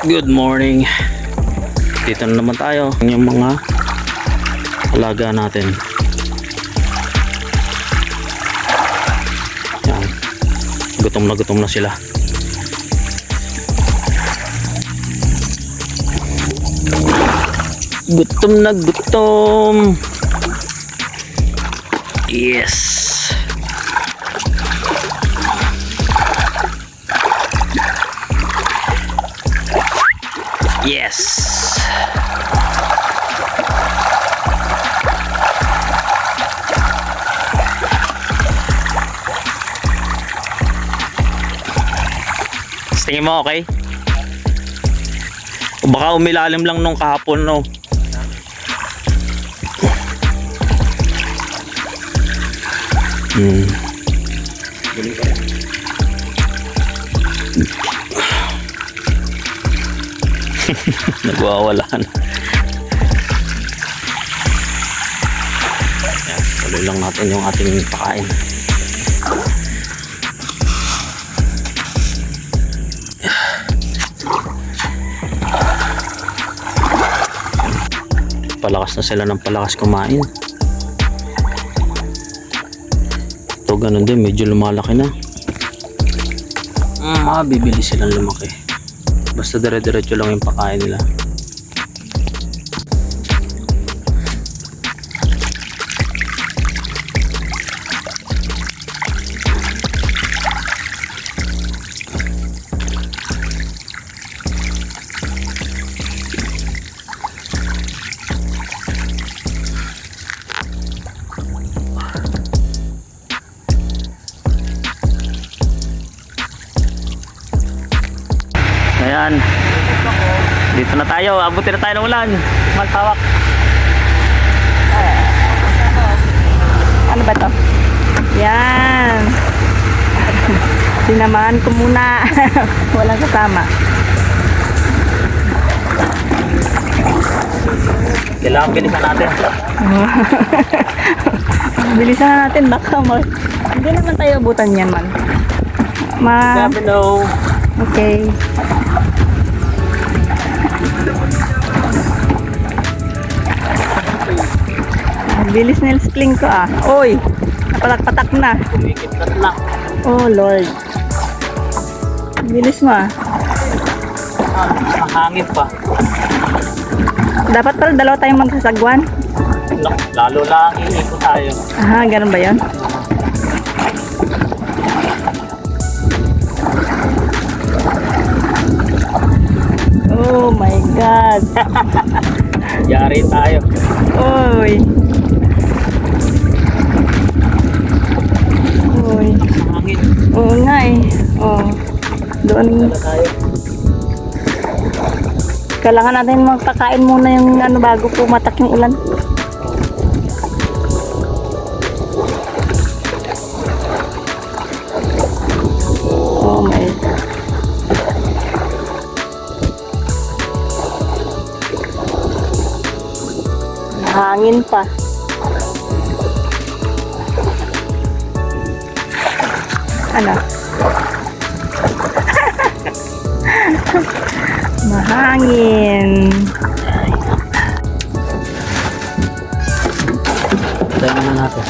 Good morning. Dito na naman tayo. Yung mga alaga natin. Yan. Gutom na sila. Gutom na gutom. Yes. Yes. Tingin mo okay? O baka umilalim lang nung kahapon, no? Nagwawala na. Yan, tuloy lang natin yung ating pakain. Palakas na sila ng palakas kumain. Ito ganun din, medyo lumalaki na. Bibili silang lumaki. Basta dire-diretso lang yung pakain nila. Ayan. Dito na tayo. Abutin na tayo ng ulan. Maltawak. Ano ba to? Yan. Sinamahan ko muna. Walang kasama. Kailangan bilisan natin. Bilisan na natin. Baka hindi naman tayo abutan yan, man. Never know. Okay. Bilis na yung spling ko ah. Oy, napatak-patak na. Kumikit na. Oh Lord. Bilis mo ah. Mahangin pa. Dapat pala dalawa tayong magsasagwan. Lalo lang iikot tayo. Aha, ganun ba yun? Oh my God. Yari tayo. Oy. Oy. Mahangin. Oo nga eh. Oh. Doon. Tayo. Kailangan natin magpakain muna yung ano bago pumatak yung ulan. Oh my. Hangin pa. Ano? Mahangin. Tayo na natin.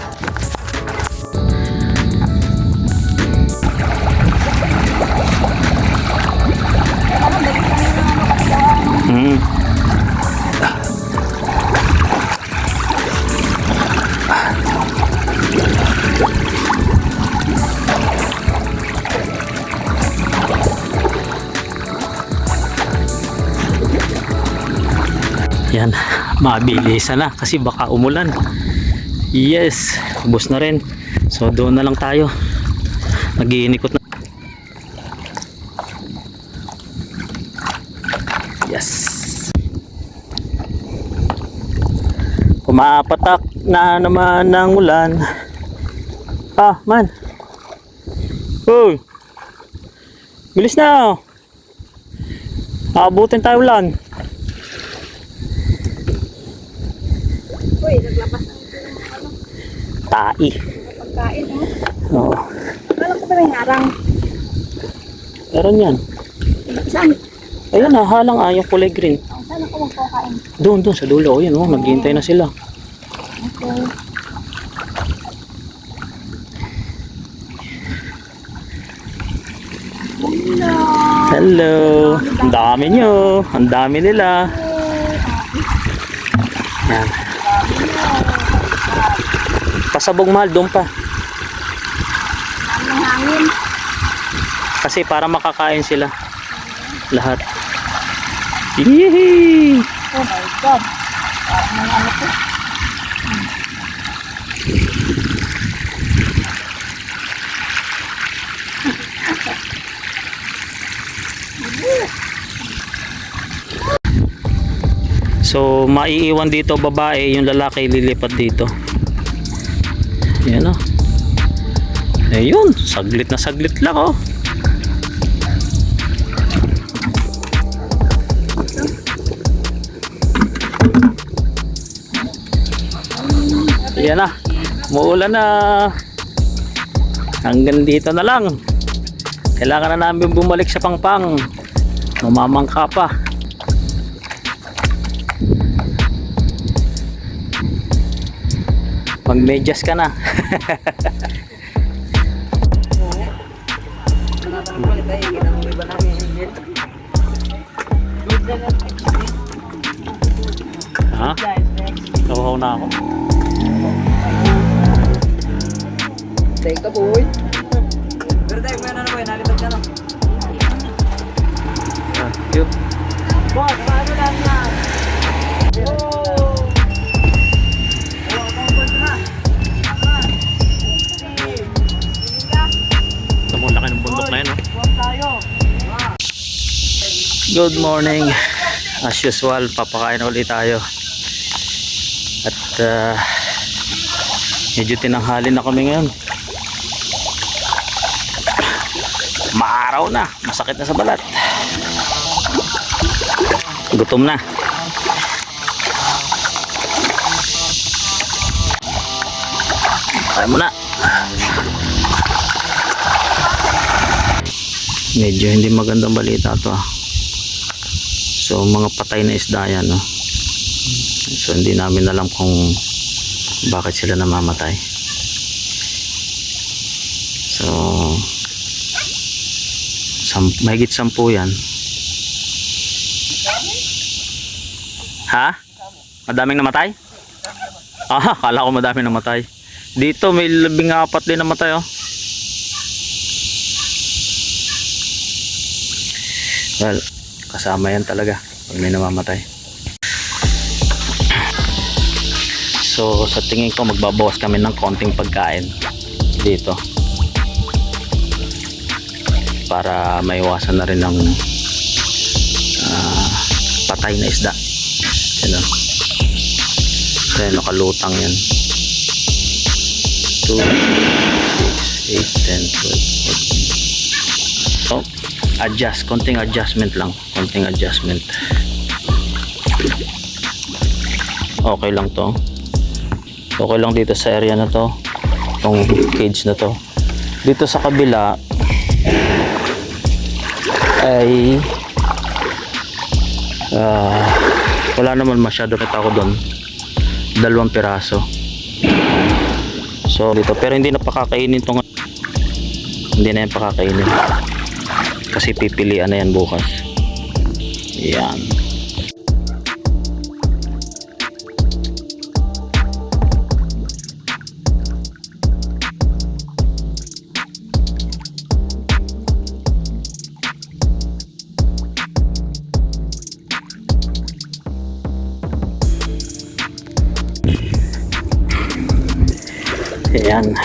Yan, mabilisan na kasi baka umulan. Yes, ubos na rin. So doon na lang tayo. Nag-iinikot na. Yes. Pumapatak na naman ng ulan. Ah, man. Hoy. Bilis na. Aabutin tayo ulan. Uy, naglabas na ito yung ano. Tai. Pagkain, oh. Oo. Alam ko ba may harang? Meron yan. Saan? Ayun, nahalang yung kulay green. Saan ako magkakain? Doon, sa dulo. Ayun, naghihintay na sila. Okay. Hello. Ang dami nyo. Ang dami nila. Yan. Pasabog mahal, doon pa. Ang hangin. Kasi para makakain sila. Lahat. Yee! Oh my God. Parang may ano to. So, maiiwan dito babae, yung lalaki lilipat dito. Yan o. Ayun, saglit na saglit lang oh. Yan na. Muulan na. Hanggang dito na lang. Kailangan na namin bumalik sa Pangpang. Mamamangka pa. Magmedyas ka na. Ha? Nakuhaw na ako. Take ka boy. Pero tayo, may ano na boy, nalipad ka no? Cute. Boss, paano lang na? Ito mo laki ng bundok na yun. Good morning. As usual, papakain ulit tayo. At medyo tinanghali na kami ngayon. Maaraw na. Masakit na sa balat. Gutom na. Kaya mo na. Medyo hindi magandang balita to. So mga patay na isda yan no? So hindi namin alam kung bakit sila namamatay. So mahigit 10 yan. Ha? Madaming namatay? Ah, kala ko madaming namatay. Dito may 14 din namatay oh. Well, kasama yan talaga pag may namamatay. So sa tingin ko magbabawas kami ng konting pagkain dito para maiwasan na rin ng patay na isda. Yan o. Kaya nakalutang yan. 2, 6, 8, 10, 12, 14. Oh, adjust, konting adjustment lang, konting adjustment. Okay lang to. Okay lang dito sa area na to, tong cage na to. Dito sa kabila ay wala naman masyado kita ko doon. 2 piraso. So dito, pero hindi na pakakainin tong, hindi na yan pakakainin kasi pipilian na yan bukas. Yan. Ayan,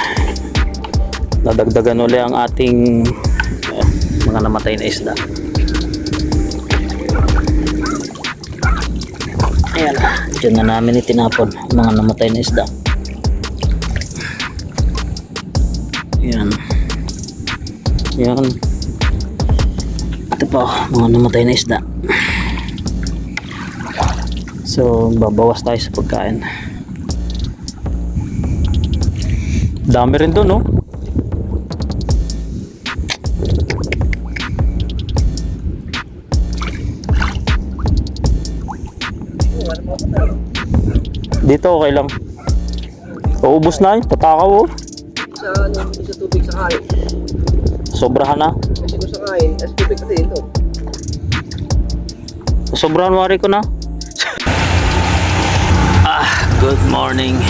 nadagdagan ulit ang ating mga namatay na isda. Ayan, dyan na namin itinapon mga namatay na isda. Ayan, ayan, ito pa mga namatay na isda. So babawas tayo sa pagkain. Dami rin doon, no? Dito okay lang. Uubos na yun, tatakaw oh. Sa tubig sa kain. Sobrahan na. Kasi ko sa kain, as tubig kasi ito. Sobrahan wari ko na. Good morning.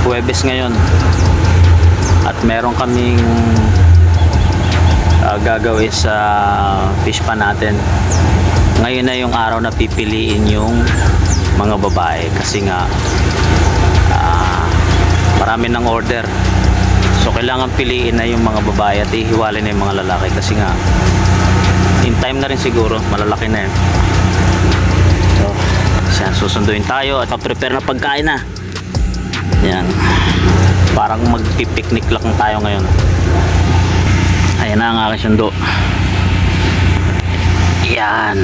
Huwebes ngayon. At meron kaming gagawin sa fish pan natin. Ngayon na yung araw na pipiliin yung mga babae kasi nga marami ng order. So kailangan piliin na yung mga babae at ihiwalay na yung mga lalaki kasi nga in time na rin siguro malalaki na yun. So yan, susunduin tayo at prepare na pagkain na. Yan, parang magpipiknik lang tayo ngayon. Ayan na ang aking sundo. Yan,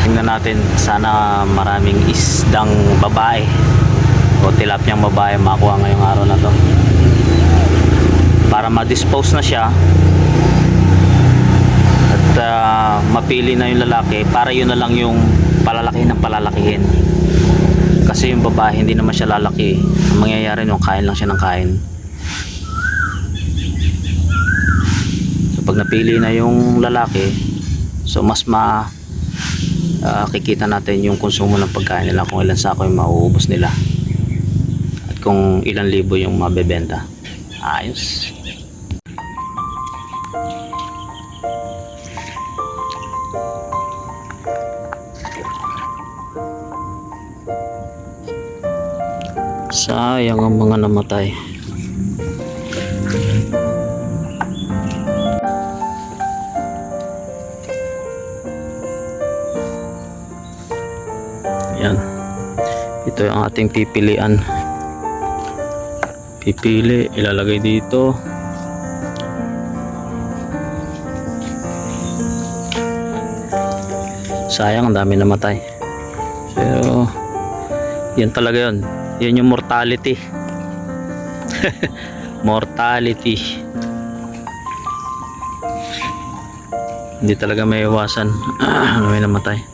tingnan natin, sana maraming isdang babae o tilapiyang babae makuha ngayong araw na to para ma-dispose na siya at mapili na yung lalaki para yun na lang yung palalakihin ng palalakihin kasi yung babae hindi naman siya lalaki. Ang mangyayari nung kain lang siya ng kain. So pag napili na yung lalaki, so mas kikita natin yung konsumo ng pagkain nila, kung ilan sako yung mauubos nila at kung ilan libo yung mabebenta. Ayos. Sayang ang mga namatay. Yan. Ito yung ating pipilian. Pipili, ilalagay dito. Sayang, ang dami namatay. Pero yan talaga yun. Yan yung mortality. Mortality. Hindi talaga may iwasan. May namatay.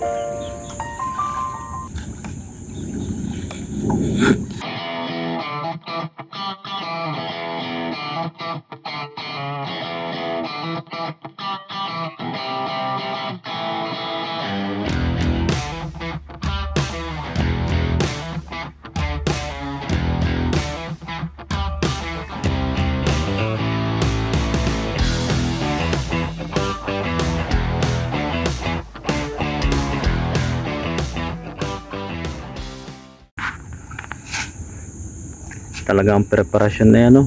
Talaga ang preparasyon na yan, no?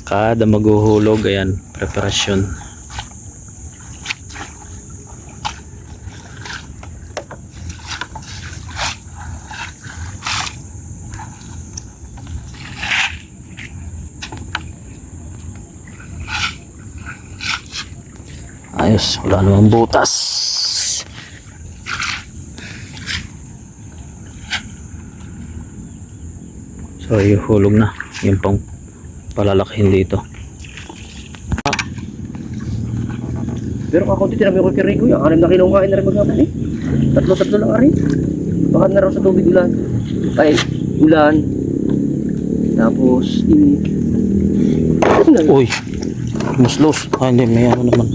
Kada maghuhulog, ayan, preparasyon. Ayos, wala namang butas. So ihulog na yung pang palalakihin dito. Pero ako dito tinami ko kay Rico, yung 6 na kilong kain na rin magkaman eh. Tatlo lang rin. Baka na raw sa tubig ulan. Ay, ulan. Tapos, Uy, muslos. Hindi, may ano naman.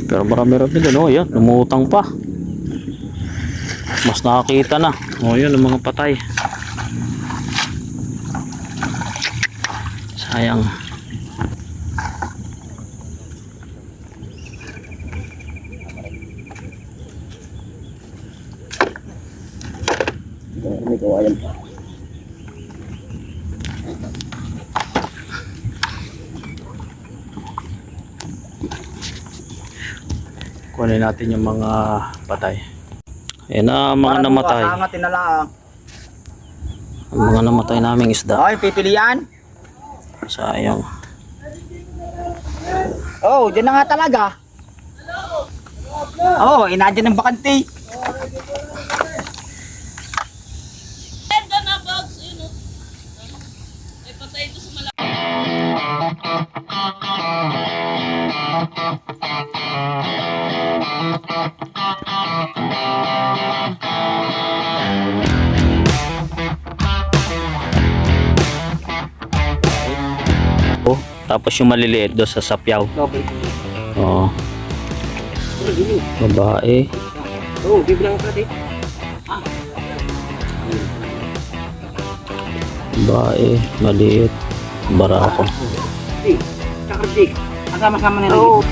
Pero marami-rami din, oh, yan, lumutang pa. Mas nakakita na. O yun, ang mga patay. Sayang. may kawayan pa. Kunin natin yung mga patay. Ayan na, mga namatay. Angatin na lang. Ang mga namatay naming isda. Okay, pipilian. Sayang. Oh, dyan na nga talaga. Oh, inadyan ng bakante. Tapos yung maliliit doon sa sapyaw. Double. Oo. Babae. Oo, bibilang ka din. Babae. Maliit. Barako. Dik. Tsaka dik. Masama-sama nila. Oo.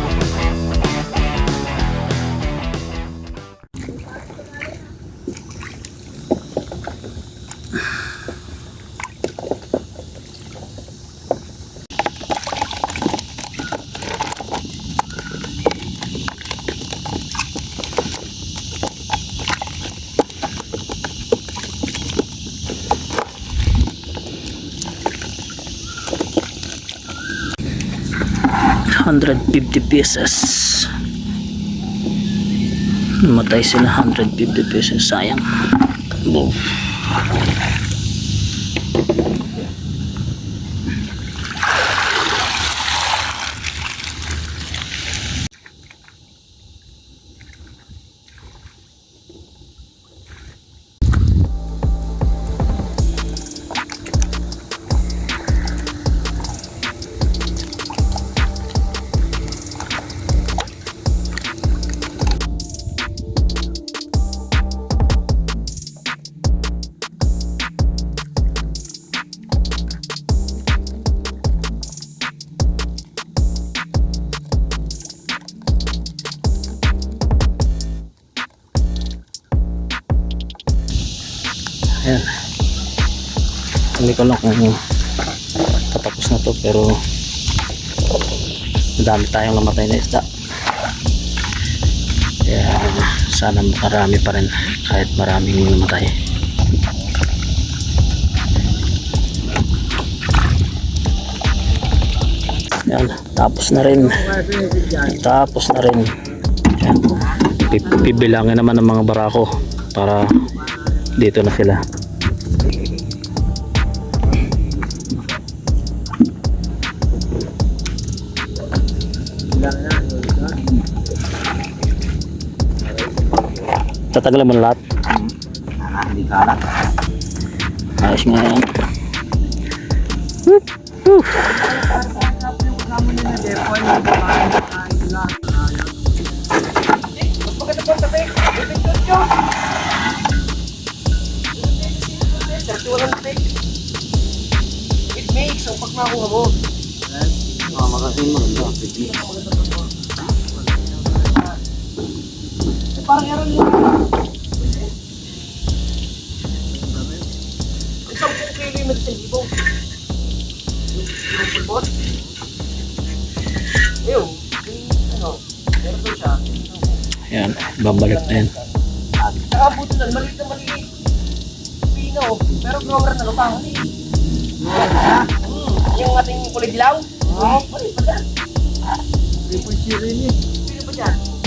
$150. Namatay sila. $150. Sayang. Boom. Ayan. Hindi ko lang kung tatapos na to, pero madami tayong namatay na isda. Kaya sana marami pa rin kahit maraming namatay. Ayan, tapos na rin. Tapos na rin. Ayan. Pibilangin naman ng mga barako para dito na sila. Tatagalan mo na lahat. Hindi kalat. Ayos nga yan. It makes ang pag nakuha mo. Magasin mo. Parang meron yun. 10 kilo yung medicine yung pulbot. Ayun, meron doon siya. Ayan, babalik na yan. Nakabuto na, maliit na maliit. Pino, pero grower na lupangan eh. Yung ating kulay dilaw? Oo, maliit pa dyan. 3.0 rin eh. Pino pa dyan?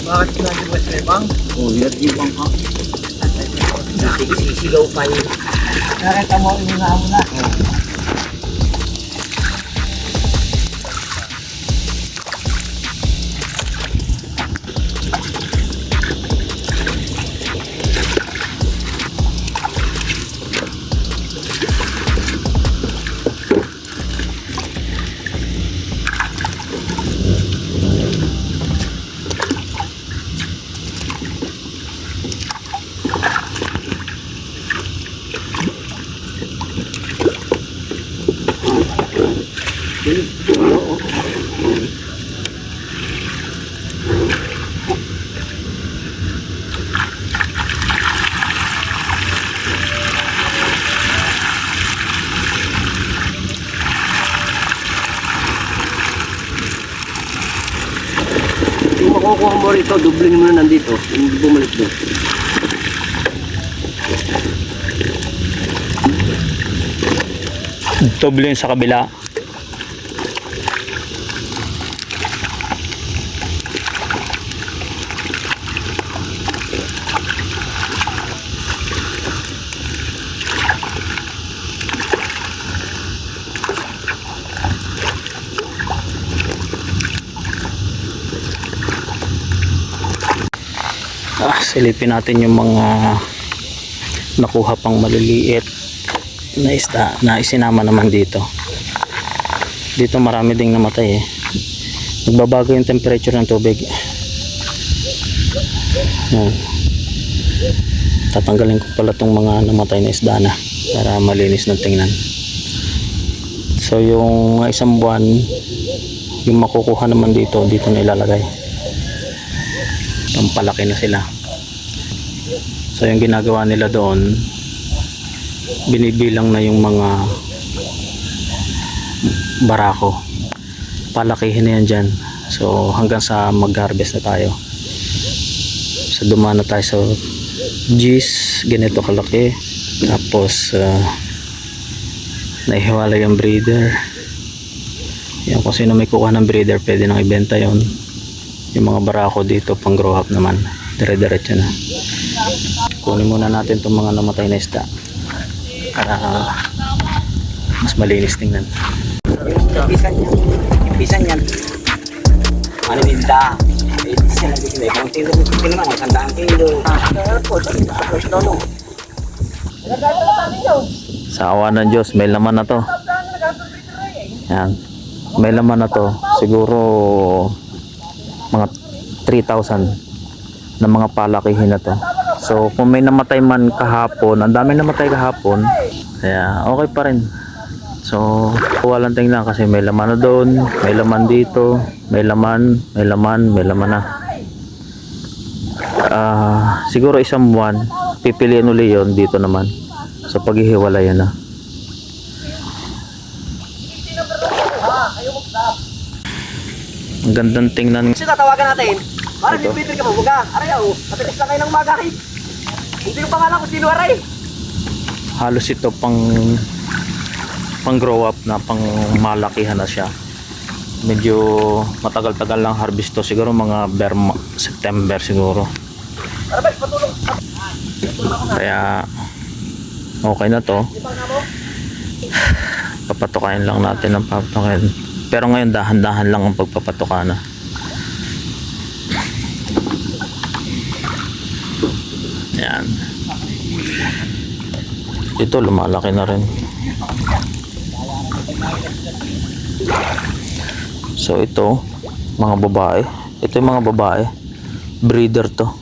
Bakit sinabi mo sa ibang? Oo, yan ibang ka. Sisigaw pa yun. Nakita mo, inunahan mo na. Kung makukuha mo rito, dublin mo na nandito. Hindi bumalik doon. Doble yun sa kabila. Silipin natin yung mga nakuha pang maliliit na isda na isinama naman dito. Dito marami ding namatay eh. Nagbabago yung temperature ng tubig. Yan. Tatanggalin ko pala tong mga namatay na isda na para malinis ng tingnan. So yung isang buwan, yung makukuha naman dito na ilalagay. Pampalaki na sila. So yung ginagawa nila doon, binibilang na yung mga barako. Palakihin na yan dyan. So hanggang sa mag-harvest na tayo. So dumaan na tayo sa G's, ganito kalaki. Tapos naihiwala yung breeder. Yan, kung sino may kuha ng breeder pwede nang ibenta yon. Yung mga barako dito pang grow up naman, dire-diretso na. Kunin muna natin itong mga namatay na isda para mas malinis tingnan. Pisan yan. Ano nila? Pisan lagi sila. Kung tilo naman, ang sandaan kilo. Sa awa ng Diyos, may laman na to. Yan. May laman na to. Siguro mga 3,000 na mga palakihin na to. So kung may namatay man kahapon, ang dami namatay kahapon, kaya okay pa rin. So walang tingnan kasi may laman na doon, may laman dito, may laman na. Siguro isang buwan pipiliin uli yon dito naman. So paghihiwalay yan na. Ang gandang tingnan. Kasi tatawagan natin. Para Ito. bibitri ka mabuga. Aray ako. Matilis na kayo ng magahay. Hindi ko pangalan kung sino aray. Halos ito pang grow up na, pang malakihan na siya. Medyo matagal-tagal lang harvest to, siguro mga September siguro. Arabay, patulong. Kaya okay na to. Papatukain lang natin ang papatukain. Pero ngayon dahan-dahan lang ang pagpapatuka na. Yan. Ito lumalaki na rin. So ito mga babae. Ito yung mga babae. Breeder to.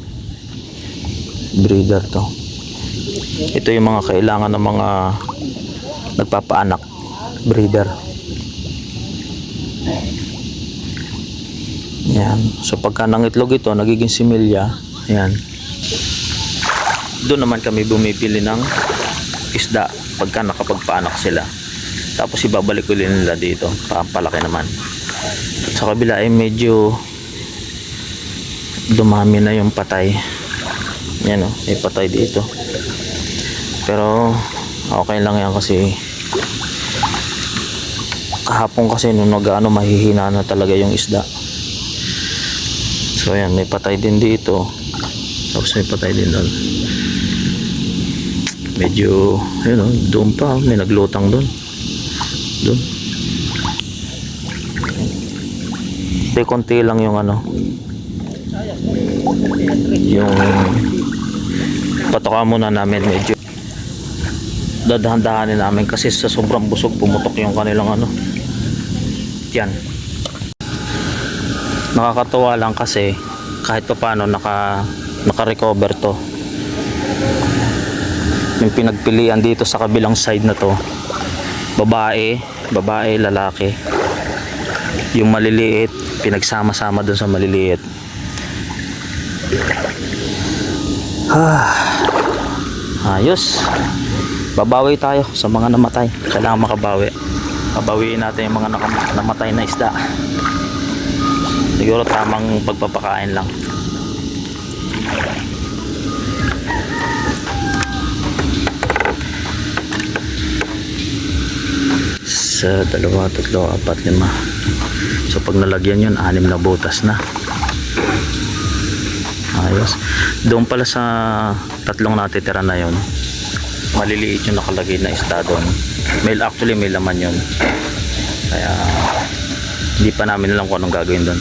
Breeder to. Ito yung mga kailangan ng mga nagpapaanak. Breeder. Yan. So pagka nangitlog ito, nagiging similya. Yan. Doon naman kami bumibili ng isda pagka nakapagpaanak sila. Tapos ibabalik ulit nila dito. Papalaki naman. Sa kabila ay medyo dumami na yung patay. Yan o, may patay dito. Pero okay lang yan kasi kahapon kasi nung nag-ano mahihina na talaga yung isda. So yan, may patay din dito. Tapos may patay din doon. Medyo yun o, doon pa may naglutang doon. Doon. Konti lang yung ano, yung patoka muna namin, medyo dadahan-dahanin namin kasi sa sobrang busog pumutok yung kanilang ano yan. Nakakatuwa lang kasi kahit pa paano naka-recover to. Yung pinagpilian dito sa kabilang side na to, babae, lalaki. Yung maliliit pinagsama-sama dun sa maliliit. Ayos. Babawi tayo sa mga namatay. Kailangan makabawi. Babawiin natin yung mga namatay na isda. Siguro tamang pagpapakain lang. Sa 2, 3, 4, 5. So pag nalagyan yun, 6 na butas na. Ayos. Doon pala sa 3 natitira na yun, maliliit yung nakalagay na isda doon. Actually may laman yun. Kaya hindi pa namin alam kung anong gagawin doon.